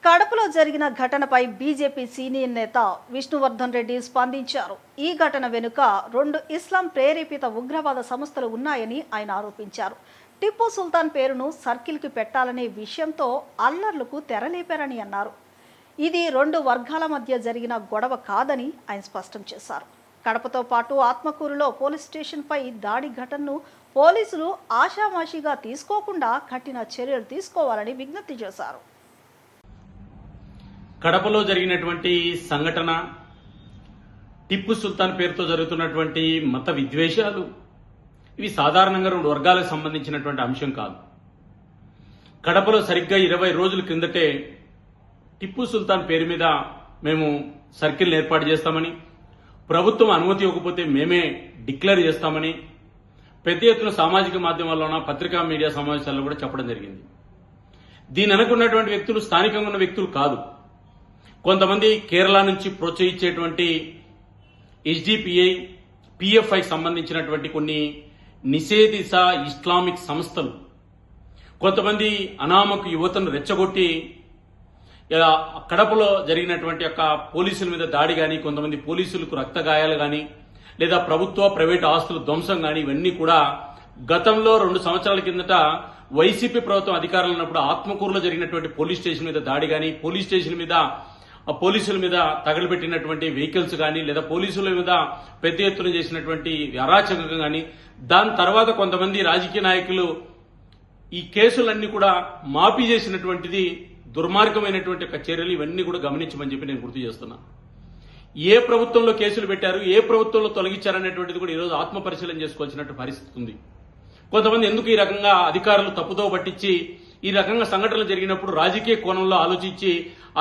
కడపలో జరిగిన ఘటనపై బీజేపీ సీనియర్ నేత విష్ణువర్ధన్ రెడ్డి స్పందించారు. ఈ ఘటన వెనుక 2 ఇస్లాం ప్రేరేపిత ఉగ్రవాద సంస్థలు ఉన్నాయని ఆయన ఆరోపించారు. టిప్పు సుల్తాన్ పేరును సర్కిల్కి పెట్టాలనే విషయంతో అల్లర్లకు తెరలేపారని అన్నారు. ఇది 2 వర్గాల మధ్య జరిగిన గొడవ కాదని ఆయన స్పష్టం చేశారు. కడపతో పాటు ఆత్మకూరులో పోలీస్ స్టేషన్పై దాడి ఘటనను పోలీసులు ఆషామాషిగా తీసుకోకుండా కఠిన చర్యలు తీసుకోవాలని విజ్ఞప్తి చేశారు. కడపలో జరిగినటువంటి సంఘటన టిప్పు సుల్తాన్ పేరుతో జరుగుతున్నటువంటి మత విద్వేషాలు ఇవి సాధారణంగా 2 వర్గాలకు సంబంధించినటువంటి అంశం కాదు. కడపలో సరిగ్గా 20 రోజుల క్రిందటే టిప్పు సుల్తాన్ పేరు మీద మేము సర్కిల్ ఏర్పాటు చేస్తామని, ప్రభుత్వం అనుమతి ఇవ్వకపోతే మేమే డిక్లేర్ చేస్తామని పెద్ద ఎత్తున సామాజిక మాధ్యమాల్లోన పత్రికా మీడియా సమావేశాల్లో కూడా చెప్పడం జరిగింది. దీని అనుకున్నటువంటి వ్యక్తులు స్థానికంగా ఉన్న వ్యక్తులు కాదు. కొంతమంది కేరళ నుంచి ప్రోత్సహించేటువంటి HDPI, PFI సంబంధించినటువంటి కొన్ని నిషేధిత ఇస్లామిక్ సంస్థలు కొంతమంది అనామక యువతను రెచ్చగొట్టి కడపలో జరిగినటువంటి యొక్క పోలీసుల మీద దాడి కానీ, కొంతమంది పోలీసులకు రక్త గాయాలు కానీ, లేదా ప్రభుత్వ ప్రైవేటు ఆస్తుల ధ్వంసం కానీ ఇవన్నీ కూడా గతంలో 2 సంవత్సరాల కిందట వైసీపీ ప్రభుత్వం అధికారంలో ఉన్నప్పుడు ఆత్మకూరులో జరిగినటువంటి పోలీస్ స్టేషన్ మీద దాడి కానీ, పోలీస్ స్టేషన్ మీద పోలీసుల మీద తగలబెట్టినటువంటి వెహికల్స్ కానీ, లేదా పోలీసుల మీద పెద్ద ఎత్తున చేసినటువంటి అరాచకం కానీ, దాని తర్వాత కొంతమంది రాజకీయ నాయకులు ఈ కేసులన్నీ కూడా మాఫీ చేసినటువంటిది దుర్మార్గమైనటువంటి ఒక చర్యలు ఇవన్నీ కూడా గమనించమని చెప్పి నేను గుర్తు చేస్తున్నా. ఏ ప్రభుత్వంలో కేసులు పెట్టారు, ఏ ప్రభుత్వంలో తొలగించారనేటువంటిది కూడా ఈరోజు ఆత్మ పరిశీలన చేసుకోవాల్సినట్టు పరిస్థితి ఉంది. కొంతమంది ఎందుకు ఈ రకంగా అధికారులు తప్పుదో పట్టించి ఈ రకంగా సంఘటనలు జరిగినప్పుడు రాజకీయ కోణంలో ఆలోచించి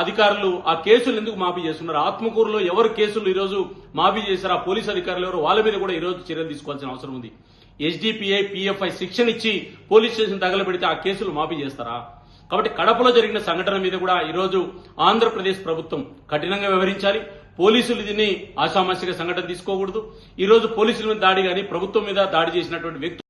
అధికారులు ఆ కేసులు ఎందుకు మాఫీ చేస్తున్నారు? ఆత్మకూరులో ఎవరు కేసులు ఈరోజు మాఫీ చేశారు, ఆ పోలీసు అధికారులు ఎవరు, వాళ్ళ మీద కూడా ఈరోజు చర్యలు తీసుకోవాల్సిన అవసరం ఉంది. HDPI, PFI శిక్షణ ఇచ్చి పోలీస్ స్టేషన్ తగలబెడితే ఆ కేసులు మాఫీ చేస్తారా? కాబట్టి కడపలో జరిగిన సంఘటన మీద కూడా ఈరోజు ఆంధ్రప్రదేశ్ ప్రభుత్వం కఠినంగా వ్యవహరించాలి. పోలీసులు దీన్ని ఆషామాషిగా సంఘటన తీసుకోకూడదు. ఈరోజు పోలీసుల మీద దాడి కానీ, ప్రభుత్వం మీద దాడి చేసినటువంటి వ్యక్తులు